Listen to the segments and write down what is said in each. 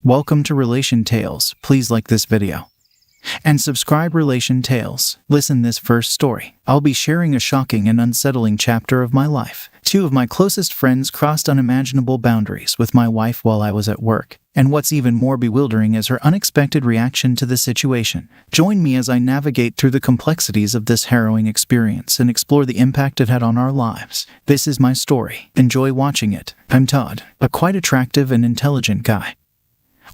Welcome to Relation Tales. Please like this video and subscribe. Relation Tales. Listen this first story. I'll be sharing a shocking and unsettling chapter of my life. Two of my closest friends crossed unimaginable boundaries with my wife while I was at work. And what's even more bewildering is her unexpected reaction to the situation. Join me as I navigate through the complexities of this harrowing experience and explore the impact it had on our lives. This is my story. Enjoy watching it. I'm Todd, a quite attractive and intelligent guy.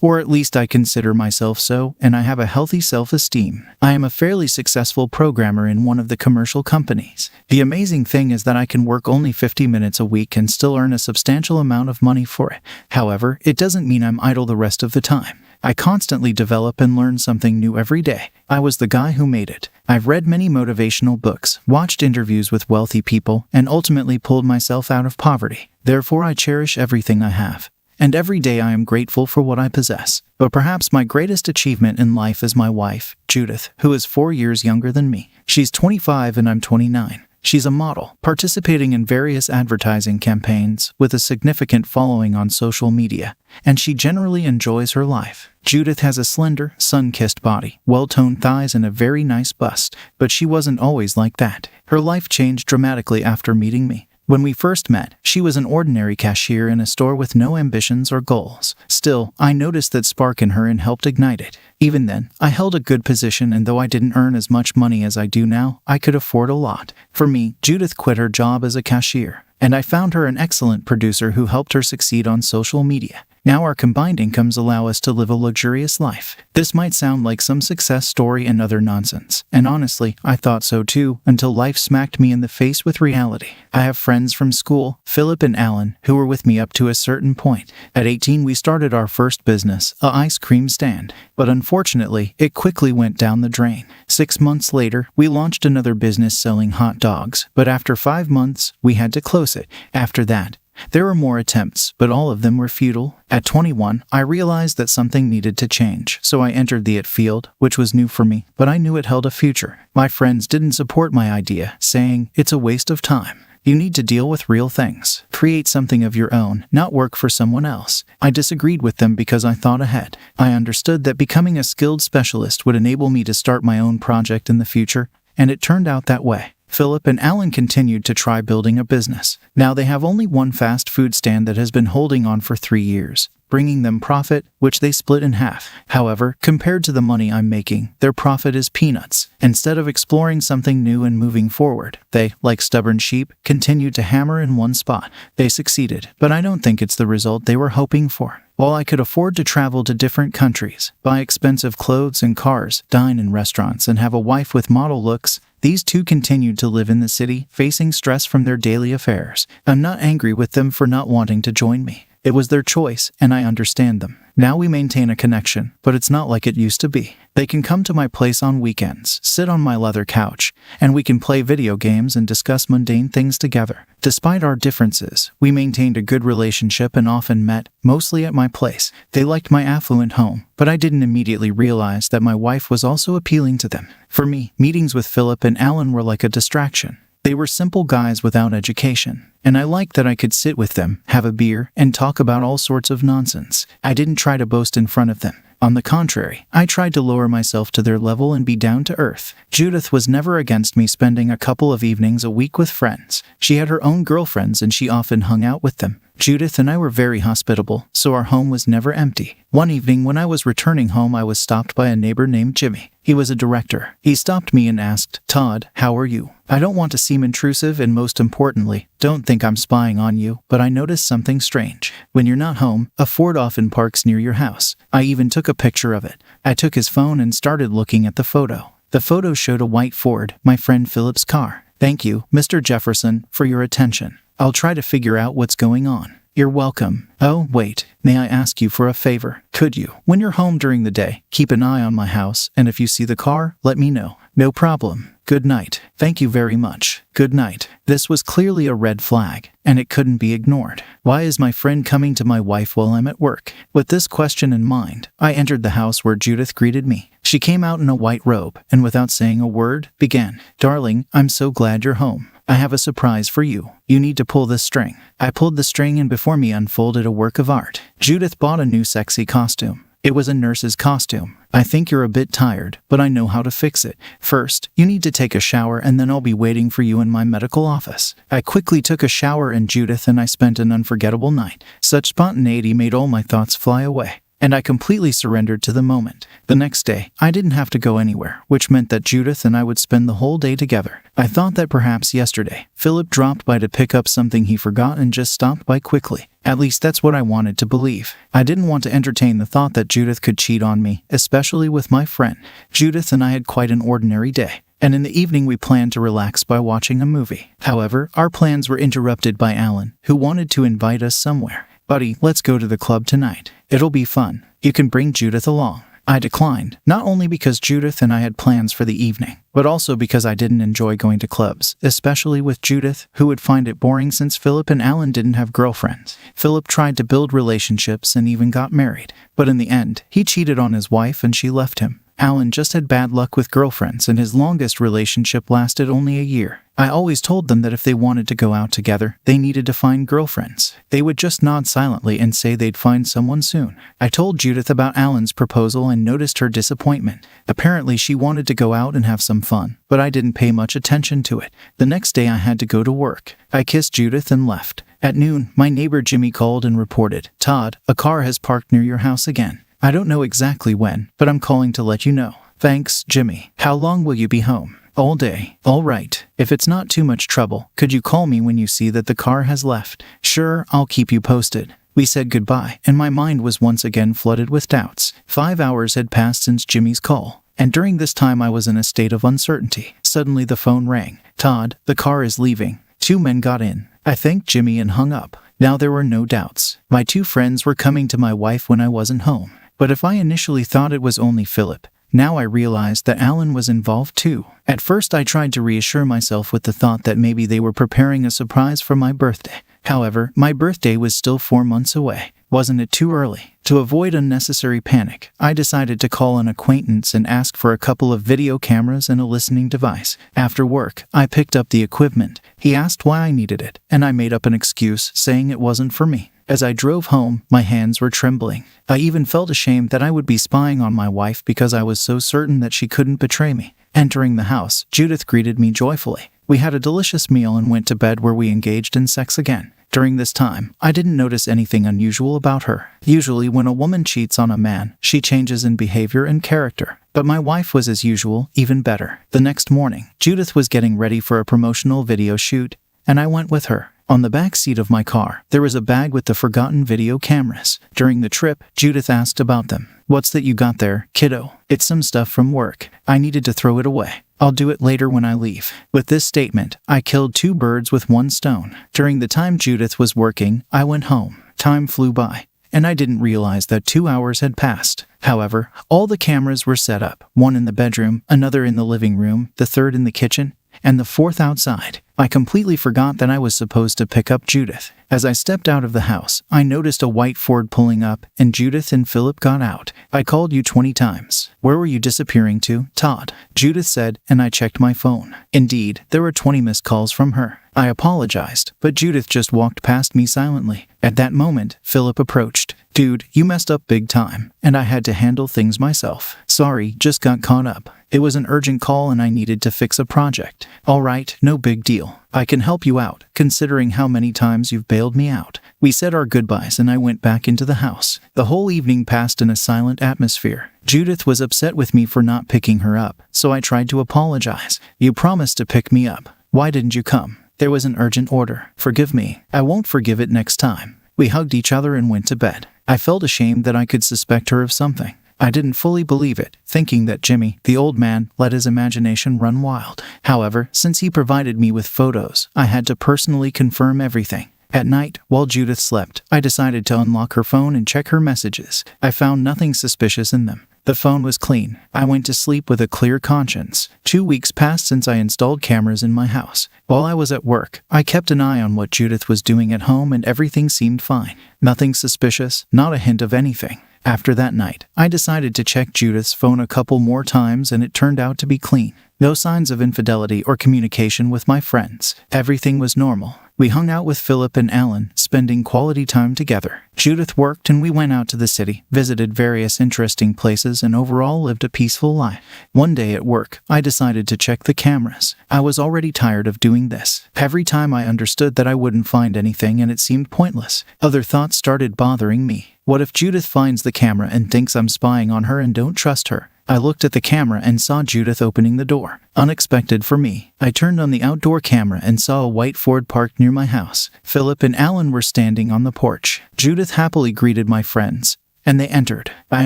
Or at least I consider myself so, and I have a healthy self-esteem. I am a fairly successful programmer in one of the commercial companies. The amazing thing is that I can work only 50 minutes a week and still earn a substantial amount of money for it. However, it doesn't mean I'm idle the rest of the time. I constantly develop and learn something new every day. I was the guy who made it. I've read many motivational books, watched interviews with wealthy people, and ultimately pulled myself out of poverty. Therefore, I cherish everything I have. And every day I am grateful for what I possess. But perhaps my greatest achievement in life is my wife, Judith, who is 4 years younger than me. She's 25 and I'm 29. She's a model, participating in various advertising campaigns with a significant following on social media, and she generally enjoys her life. Judith has a slender, sun-kissed body, well-toned thighs, and a very nice bust, but she wasn't always like that. Her life changed dramatically after meeting me. When we first met, she was an ordinary cashier in a store with no ambitions or goals. Still, I noticed that spark in her and helped ignite it. Even then, I held a good position, and though I didn't earn as much money as I do now, I could afford a lot. For me, Judith quit her job as a cashier, and I found her an excellent producer who helped her succeed on social media. Now our combined incomes allow us to live a luxurious life. This might sound like some success story and other nonsense, and honestly, I thought so too, until life smacked me in the face with reality. I have friends from school, Philip and Alan, who were with me up to a certain point. At 18, we started our first business, an ice cream stand, but unfortunately, it quickly went down the drain. 6 months later, we launched another business selling hot dogs, but after 5 months, we had to close it. After that, there were more attempts, but all of them were futile. At 21, I realized that something needed to change, so I entered the IT field, which was new for me, but I knew it held a future. My friends didn't support my idea, saying, "It's a waste of time. You need to deal with real things. Create something of your own, not work for someone else." I disagreed with them because I thought ahead. I understood that becoming a skilled specialist would enable me to start my own project in the future, and it turned out that way. Philip and Alan continued to try building a business. Now they have only one fast food stand that has been holding on for 3 years, bringing them profit, which they split in half. However, compared to the money I'm making, their profit is peanuts. Instead of exploring something new and moving forward, they, like stubborn sheep, continued to hammer in one spot. They succeeded, but I don't think it's the result they were hoping for. While I could afford to travel to different countries, buy expensive clothes and cars, dine in restaurants, and have a wife with model looks, these two continued to live in the city, facing stress from their daily affairs. I'm not angry with them for not wanting to join me. It was their choice, and I understand them. Now we maintain a connection, but it's not like it used to be. They can come to my place on weekends, sit on my leather couch, and we can play video games and discuss mundane things together. Despite our differences, we maintained a good relationship and often met, mostly at my place. They liked my affluent home, but I didn't immediately realize that my wife was also appealing to them. For me, meetings with Philip and Alan were like a distraction. They were simple guys without education, and I liked that I could sit with them, have a beer, and talk about all sorts of nonsense. I didn't try to boast in front of them. On the contrary, I tried to lower myself to their level and be down to earth. Judith was never against me spending a couple of evenings a week with friends. She had her own girlfriends and she often hung out with them. Judith and I were very hospitable, so our home was never empty. One evening when I was returning home, I was stopped by a neighbor named Jimmy. He was a director. He stopped me and asked, "Todd, how are you? I don't want to seem intrusive, and most importantly, don't think I'm spying on you, but I noticed something strange. When you're not home, a Ford often parks near your house." I even took a picture of it. I took his phone and started looking at the photo. The photo showed a white Ford, my friend Philip's car. "Thank you, Mr. Jefferson, for your attention. I'll try to figure out what's going on." "You're welcome. Oh, wait, may I ask you for a favor? Could you, when you're home during the day, keep an eye on my house, and if you see the car, let me know." "No problem. Good night." "Thank you very much. Good night." This was clearly a red flag, and it couldn't be ignored. Why is my friend coming to my wife while I'm at work? With this question in mind, I entered the house where Judith greeted me. She came out in a white robe, and without saying a word, began, "Darling, I'm so glad you're home. I have a surprise for you. You need to pull this string." I pulled the string and before me unfolded a work of art. Judith bought a new sexy costume. It was a nurse's costume. "I think you're a bit tired, but I know how to fix it. First, you need to take a shower and then I'll be waiting for you in my medical office." I quickly took a shower and Judith and I spent an unforgettable night. Such spontaneity made all my thoughts fly away, and I completely surrendered to the moment. The next day, I didn't have to go anywhere, which meant that Judith and I would spend the whole day together. I thought that perhaps yesterday, Philip dropped by to pick up something he forgot and just stopped by quickly. At least that's what I wanted to believe. I didn't want to entertain the thought that Judith could cheat on me, especially with my friend. Judith and I had quite an ordinary day, and in the evening we planned to relax by watching a movie. However, our plans were interrupted by Alan, who wanted to invite us somewhere. "Buddy, let's go to the club tonight. It'll be fun. You can bring Judith along." I declined, not only because Judith and I had plans for the evening, but also because I didn't enjoy going to clubs, especially with Judith, who would find it boring since Philip and Alan didn't have girlfriends. Philip tried to build relationships and even got married, but in the end, he cheated on his wife and she left him. Alan just had bad luck with girlfriends and his longest relationship lasted only a year. I always told them that if they wanted to go out together, they needed to find girlfriends. They would just nod silently and say they'd find someone soon. I told Judith about Alan's proposal and noticed her disappointment. Apparently she wanted to go out and have some fun, but I didn't pay much attention to it. The next day I had to go to work. I kissed Judith and left. At noon, my neighbor Jimmy called and reported, "Todd, a car has parked near your house again. I don't know exactly when, but I'm calling to let you know." "Thanks, Jimmy. How long will you be home?" "All day." "All right. If it's not too much trouble, could you call me when you see that the car has left?" "Sure, I'll keep you posted." We said goodbye, and my mind was once again flooded with doubts. 5 hours had passed since Jimmy's call, and during this time I was in a state of uncertainty. Suddenly the phone rang. "Todd, the car is leaving." 2 men got in. I thanked Jimmy and hung up. Now there were no doubts. My 2 friends were coming to my wife when I wasn't home. But if I initially thought it was only Philip, now I realized that Alan was involved too. At first I tried to reassure myself with the thought that maybe they were preparing a surprise for my birthday. However, my birthday was still 4 months away. Wasn't it too early? To avoid unnecessary panic, I decided to call an acquaintance and ask for a couple of video cameras and a listening device. After work, I picked up the equipment. He asked why I needed it, and I made up an excuse, saying it wasn't for me. As I drove home, my hands were trembling. I even felt ashamed that I would be spying on my wife because I was so certain that she couldn't betray me. Entering the house, Judith greeted me joyfully. We had a delicious meal and went to bed where we engaged in sex again. During this time, I didn't notice anything unusual about her. Usually when a woman cheats on a man, she changes in behavior and character. But my wife was as usual, even better. The next morning, Judith was getting ready for a promotional video shoot, and I went with her. On the back seat of my car, there was a bag with the forgotten video cameras. During the trip, Judith asked about them. "What's that you got there, kiddo?" "It's some stuff from work. I needed to throw it away. I'll do it later when I leave." With this statement, I killed 2 birds with 1 stone. During the time Judith was working, I went home. Time flew by, and I didn't realize that 2 hours had passed. However, all the cameras were set up. 1 in the bedroom, another in the living room, the 3rd in the kitchen, and the 4th outside. I completely forgot that I was supposed to pick up Judith. As I stepped out of the house, I noticed a white Ford pulling up, and Judith and Philip got out. "I called you 20 times. Where were you disappearing to, Todd?" Judith said, and I checked my phone. Indeed, there were 20 missed calls from her. I apologized, but Judith just walked past me silently. At that moment, Philip approached. "Dude, you messed up big time, and I had to handle things myself." "Sorry, just got caught up. It was an urgent call and I needed to fix a project." "All right, no big deal. I can help you out, considering how many times you've bailed me out." We said our goodbyes and I went back into the house. The whole evening passed in a silent atmosphere. Judith was upset with me for not picking her up, so I tried to apologize. "You promised to pick me up. Why didn't you come?" "There was an urgent order. Forgive me." "I won't forgive it next time." We hugged each other and went to bed. I felt ashamed that I could suspect her of something. I didn't fully believe it, thinking that Jimmy, the old man, let his imagination run wild. However, since he provided me with photos, I had to personally confirm everything. At night, while Judith slept, I decided to unlock her phone and check her messages. I found nothing suspicious in them. The phone was clean. I went to sleep with a clear conscience. 2 weeks passed since I installed cameras in my house. While I was at work, I kept an eye on what Judith was doing at home and everything seemed fine. Nothing suspicious, not a hint of anything. After that night, I decided to check Judith's phone a couple more times and it turned out to be clean. No signs of infidelity or communication with my friends. Everything was normal. We hung out with Philip and Alan, spending quality time together. Judith worked and we went out to the city, visited various interesting places, and overall lived a peaceful life. One day at work, I decided to check the cameras. I was already tired of doing this. Every time I understood that I wouldn't find anything and it seemed pointless. Other thoughts started bothering me. What if Judith finds the camera and thinks I'm spying on her and don't trust her? I looked at the camera and saw Judith opening the door. Unexpected for me, I turned on the outdoor camera and saw a white Ford parked near my house. Philip and Alan were standing on the porch. Judith happily greeted my friends, and they entered. I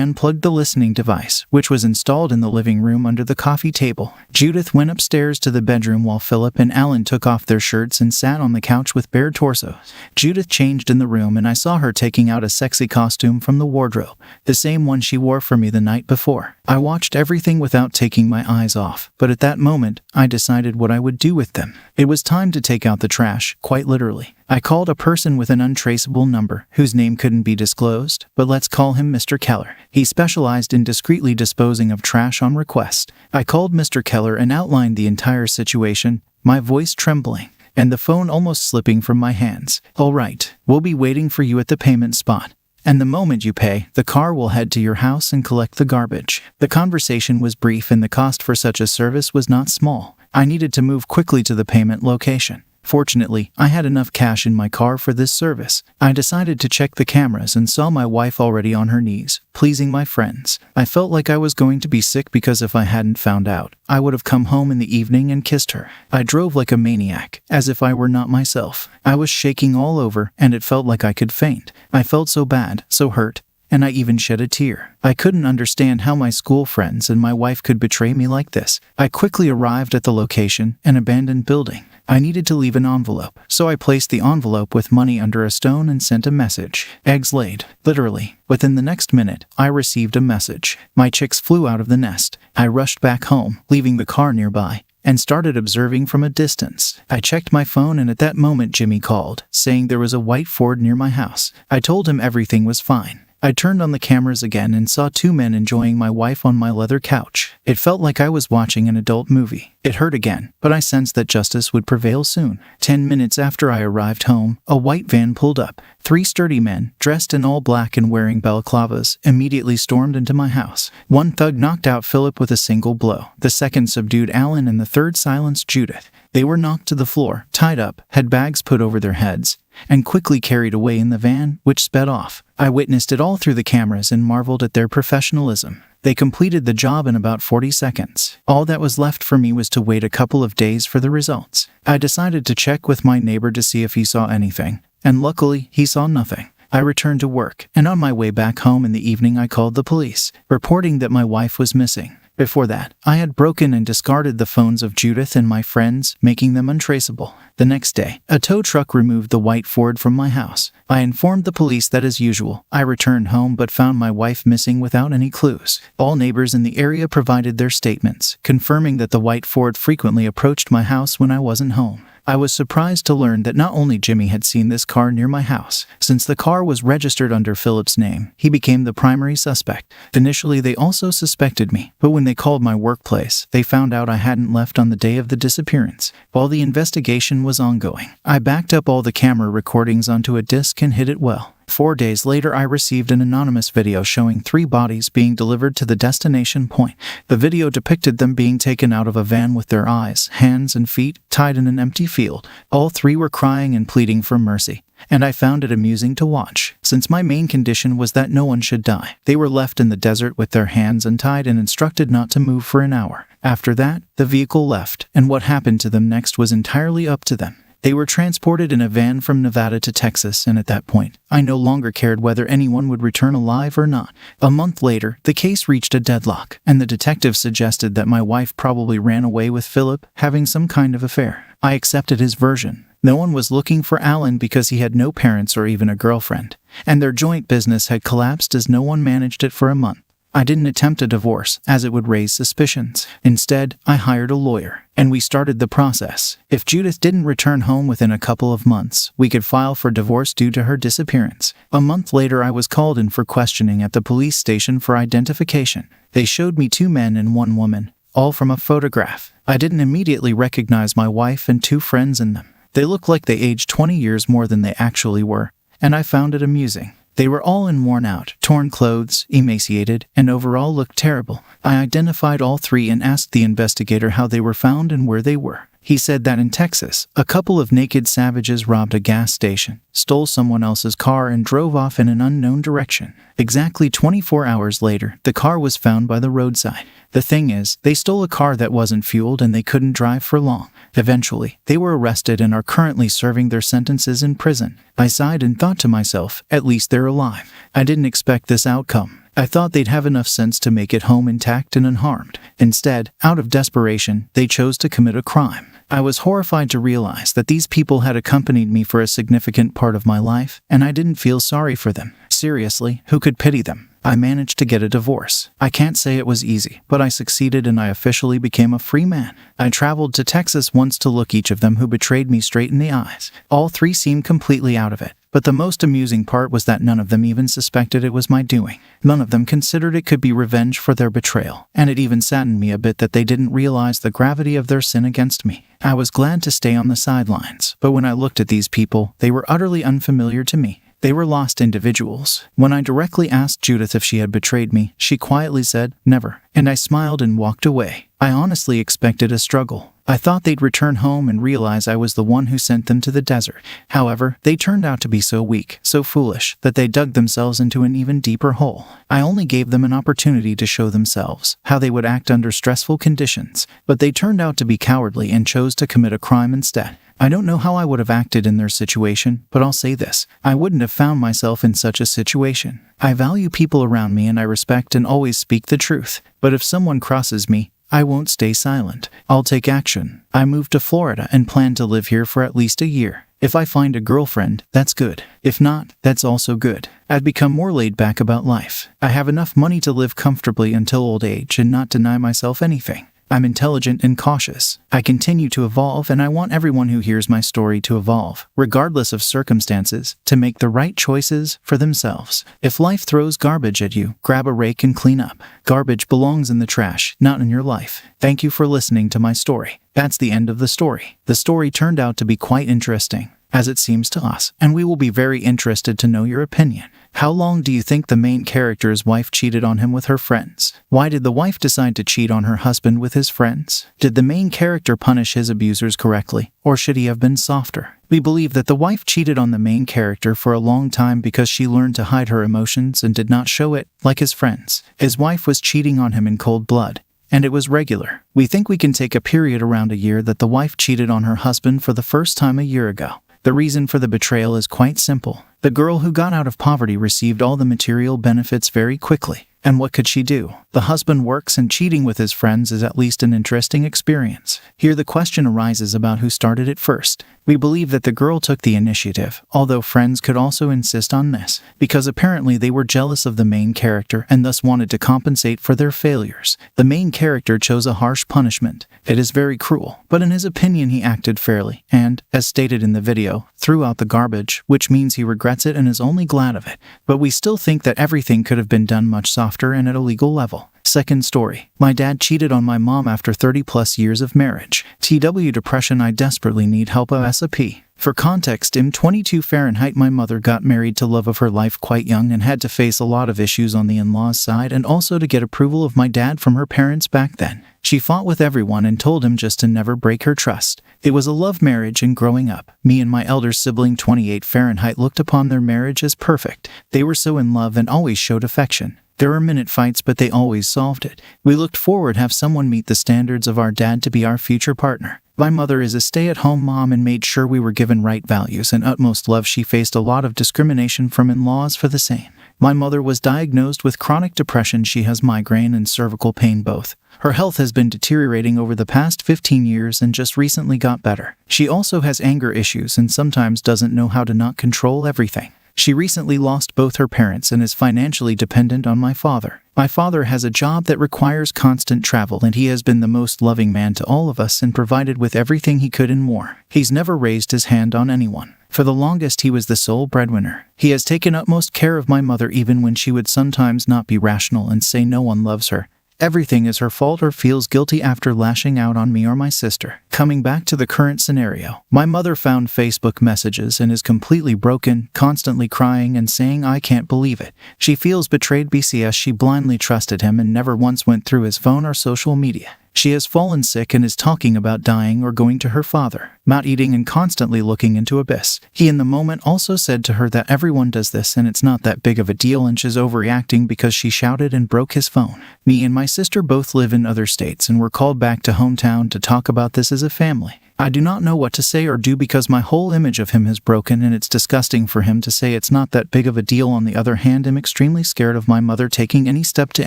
unplugged the listening device, which was installed in the living room under the coffee table. Judith went upstairs to the bedroom while Philip and Alan took off their shirts and sat on the couch with bare torsos. Judith changed in the room and I saw her taking out a sexy costume from the wardrobe, the same one she wore for me the night before. I watched everything without taking my eyes off, but at that moment, I decided what I would do with them. It was time to take out the trash, quite literally. I called a person with an untraceable number, whose name couldn't be disclosed, but let's call him Mr. Keller. He specialized in discreetly disposing of trash on request. I called Mr. Keller and outlined the entire situation, my voice trembling, and the phone almost slipping from my hands. "All right, we'll be waiting for you at the payment spot. And the moment you pay, the car will head to your house and collect the garbage." The conversation was brief and the cost for such a service was not small. I needed to move quickly to the payment location. Fortunately, I had enough cash in my car for this service. I decided to check the cameras and saw my wife already on her knees, pleasing my friends. I felt like I was going to be sick because if I hadn't found out, I would have come home in the evening and kissed her. I drove like a maniac, as if I were not myself. I was shaking all over, and it felt like I could faint. I felt so bad, so hurt, and I even shed a tear. I couldn't understand how my school friends and my wife could betray me like this. I quickly arrived at the location, an abandoned building. I needed to leave an envelope, so I placed the envelope with money under a stone and sent a message. Eggs laid. Literally. Within the next minute, I received a message. My chicks flew out of the nest. I rushed back home, leaving the car nearby, and started observing from a distance. I checked my phone and at that moment Jimmy called, saying there was a white Ford near my house. I told him everything was fine. I turned on the cameras again and saw two men enjoying my wife on my leather couch. It felt like I was watching an adult movie. It hurt again, but I sensed that justice would prevail soon. 10 minutes after I arrived home, a white van pulled up. 3 sturdy men, dressed in all black and wearing balaclavas, immediately stormed into my house. One thug knocked out Philip with a single blow. The second subdued Alan and the third silenced Judith. They were knocked to the floor, tied up, had bags put over their heads, and quickly carried away in the van, which sped off. I witnessed it all through the cameras and marveled at their professionalism. They completed the job in about 40 seconds. All that was left for me was to wait a couple of days for the results. I decided to check with my neighbor to see if he saw anything, and luckily, he saw nothing. I returned to work, and on my way back home in the evening I called the police, reporting that my wife was missing. Before that, I had broken and discarded the phones of Judith and my friends, making them untraceable. The next day, a tow truck removed the white Ford from my house. I informed the police that as usual, I returned home but found my wife missing without any clues. All neighbors in the area provided their statements, confirming that the white Ford frequently approached my house when I wasn't home. I was surprised to learn that not only Jimmy had seen this car near my house. Since the car was registered under Philip's name, he became the primary suspect. Initially, they also suspected me, but when they called my workplace, they found out I hadn't left on the day of the disappearance. While the investigation was ongoing, I backed up all the camera recordings onto a disk and hid it well. 4 days later, I received an anonymous video showing 3 bodies being delivered to the destination point. The video depicted them being taken out of a van with their eyes, hands, and feet tied in an empty field. All 3 were crying and pleading for mercy, and I found it amusing to watch. Since my main condition was that no one should die, they were left in the desert with their hands untied and instructed not to move for an hour. After that, the vehicle left, and what happened to them next was entirely up to them. They were transported in a van from Nevada to Texas, and at that point, I no longer cared whether anyone would return alive or not. A month later, the case reached a deadlock, and the detective suggested that my wife probably ran away with Philip, having some kind of affair. I accepted his version. No one was looking for Alan because he had no parents or even a girlfriend, and their joint business had collapsed as no one managed it for a month. I didn't attempt a divorce, as it would raise suspicions. Instead, I hired a lawyer, and we started the process. If Judith didn't return home within a couple of months, we could file for divorce due to her disappearance. A month later, I was called in for questioning at the police station for identification. They showed me 2 men and 1 woman, all from a photograph. I didn't immediately recognize my wife and 2 friends in them. They looked like they aged 20 years more than they actually were, and I found it amusing. They were all in worn-out, torn clothes, emaciated, and overall looked terrible. I identified all 3 and asked the investigator how they were found and where they were. He said that in Texas, a couple of naked savages robbed a gas station, stole someone else's car, and drove off in an unknown direction. Exactly 24 hours later, the car was found by the roadside. The thing is, they stole a car that wasn't fueled and they couldn't drive for long. Eventually, they were arrested and are currently serving their sentences in prison. I sighed and thought to myself, at least they're alive. I didn't expect this outcome. I thought they'd have enough sense to make it home intact and unharmed. Instead, out of desperation, they chose to commit a crime. I was horrified to realize that these people had accompanied me for a significant part of my life, and I didn't feel sorry for them. Seriously, who could pity them? I managed to get a divorce. I can't say it was easy, but I succeeded and I officially became a free man. I traveled to Texas once to look each of them who betrayed me straight in the eyes. All 3 seemed completely out of it. But the most amusing part was that none of them even suspected it was my doing. None of them considered it could be revenge for their betrayal, and it even saddened me a bit that they didn't realize the gravity of their sin against me. I was glad to stay on the sidelines, but when I looked at these people, they were utterly unfamiliar to me. They were lost individuals. When I directly asked Judith if she had betrayed me, she quietly said, "Never," and I smiled and walked away. I honestly expected a struggle. I thought they'd return home and realize I was the one who sent them to the desert. However, they turned out to be so weak, so foolish, that they dug themselves into an even deeper hole. I only gave them an opportunity to show themselves, how they would act under stressful conditions, but they turned out to be cowardly and chose to commit a crime instead. I don't know how I would have acted in their situation, but I'll say this: I wouldn't have found myself in such a situation. I value people around me and I respect and always speak the truth. But if someone crosses me, I won't stay silent. I'll take action. I moved to Florida and plan to live here for at least a year. If I find a girlfriend, that's good. If not, that's also good. I'd become more laid back about life. I have enough money to live comfortably until old age and not deny myself anything. I'm intelligent and cautious. I continue to evolve, and I want everyone who hears my story to evolve, regardless of circumstances, to make the right choices for themselves. If life throws garbage at you, grab a rake and clean up. Garbage belongs in the trash, not in your life. Thank you for listening to my story. That's the end of the story. The story turned out to be quite interesting, as it seems to us, and we will be very interested to know your opinion. How long do you think the main character's wife cheated on him with her friends? Why did the wife decide to cheat on her husband with his friends? Did the main character punish his abusers correctly, or should he have been softer? We believe that the wife cheated on the main character for a long time because she learned to hide her emotions and did not show it, like his friends. His wife was cheating on him in cold blood, and it was regular. We think we can take a period around a year that the wife cheated on her husband for the first time a year ago. The reason for the betrayal is quite simple. The girl who got out of poverty received all the material benefits very quickly. And what could she do? The husband works, and cheating with his friends is at least an interesting experience. Here the question arises about who started it first. We believe that the girl took the initiative, although friends could also insist on this, because apparently they were jealous of the main character and thus wanted to compensate for their failures. The main character chose a harsh punishment. It is very cruel, but in his opinion he acted fairly, and, as stated in the video, threw out the garbage, which means he regrets it and is only glad of it. But we still think that everything could have been done much softer and at a legal level. Second story. My dad cheated on my mom after 30 plus years of marriage. TW depression. I desperately need help. ASAP. For context, in 22 Fahrenheit, my mother got married to love of her life quite young and had to face a lot of issues on the in-laws side and also to get approval of my dad from her parents back then. She fought with everyone and told him just to never break her trust. It was a love marriage, and growing up, me and my elder sibling 28 Fahrenheit looked upon their marriage as perfect. They were so in love and always showed affection. There were minute fights, but they always solved it. We looked forward to have someone meet the standards of our dad to be our future partner. My mother is a stay-at-home mom and made sure we were given right values and utmost love. She faced a lot of discrimination from in-laws for the same. My mother was diagnosed with chronic depression. She has migraine and cervical pain both. Her health has been deteriorating over the past 15 years and just recently got better. She also has anger issues and sometimes doesn't know how to not control everything. She recently lost both her parents and is financially dependent on my father. My father has a job that requires constant travel, and he has been the most loving man to all of us and provided with everything he could and more. He's never raised his hand on anyone. For the longest, he was the sole breadwinner. He has taken utmost care of my mother even when she would sometimes not be rational and say no one loves her. Everything is her fault, or feels guilty after lashing out on me or my sister. Coming back to the current scenario, my mother found Facebook messages and is completely broken, constantly crying and saying I can't believe it. She feels betrayed because she blindly trusted him and never once went through his phone or social media. She has fallen sick and is talking about dying or going to her father, not eating and constantly looking into abyss. He in the moment also said to her that everyone does this and it's not that big of a deal, and she's overreacting because she shouted and broke his phone. Me and my sister both live in other states and were called back to hometown to talk about this as a family. I do not know what to say or do because my whole image of him has broken, and it's disgusting for him to say it's not that big of a deal. On the other hand, I'm extremely scared of my mother taking any step to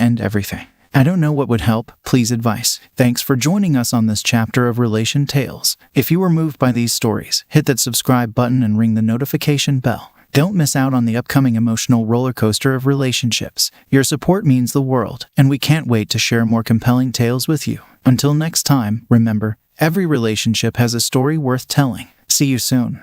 end everything. I don't know what would help. Please advice. Thanks for joining us on this chapter of Relation Tales. If you were moved by these stories, hit that subscribe button and ring the notification bell. Don't miss out on the upcoming emotional roller coaster of relationships. Your support means the world, and we can't wait to share more compelling tales with you. Until next time, remember, every relationship has a story worth telling. See you soon.